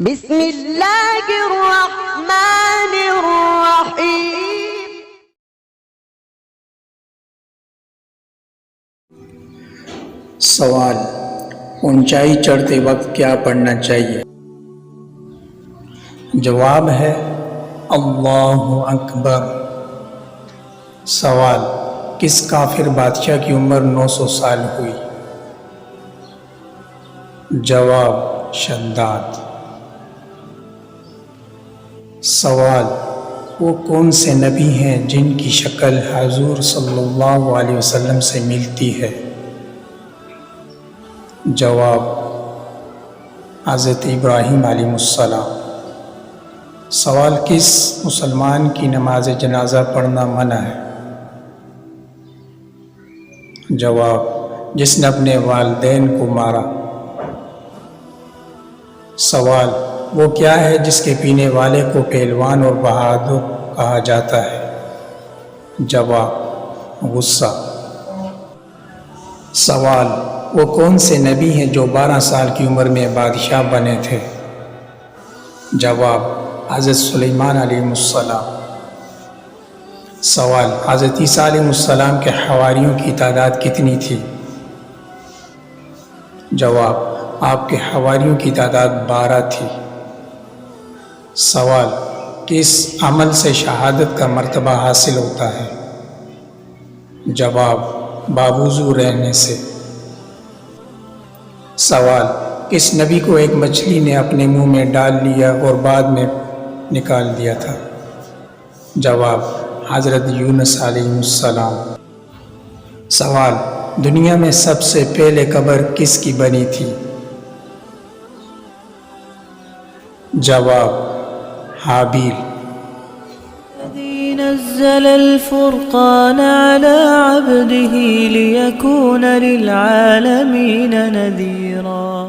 بسم اللہ الرحمن الرحیم۔ سوال: اونچائی چڑھتے وقت کیا پڑھنا چاہیے؟ جواب ہے اللہ اکبر۔ سوال: کس کافر بادشاہ کی عمر 900 سال ہوئی؟ جواب: شداد۔ سوال: وہ کون سے نبی ہیں جن کی شکل حضور صلی اللہ علیہ وسلم سے ملتی ہے؟ جواب: حضرت ابراہیم علیہ السلام۔ سوال: کس مسلمان کی نماز جنازہ پڑھنا منع ہے؟ جواب: جس نے اپنے والدین کو مارا۔ سوال: وہ کیا ہے جس کے پینے والے کو پہلوان اور بہادر کہا جاتا ہے؟ جواب: غصہ۔ سوال: وہ کون سے نبی ہیں جو 12 سال کی عمر میں بادشاہ بنے تھے؟ جواب: حضرت سلیمان علیہ السلام۔ سوال: حضرت عیسیٰ علیہ السلام کے حواریوں کی تعداد کتنی تھی؟ جواب: آپ کے حواریوں کی تعداد 12 تھی۔ سوال: کس عمل سے شہادت کا مرتبہ حاصل ہوتا ہے؟ جواب: باوضو رہنے سے۔ سوال: کس نبی کو ایک مچھلی نے اپنے منہ میں ڈال لیا اور بعد میں نکال دیا تھا؟ جواب: حضرت یونس علیہ السلام۔ سوال: دنیا میں سب سے پہلے قبر کس کی بنی تھی؟ جواب: حابیل۔ الذي نزل الفرقان على عبده ليكون للعالمين نذيرا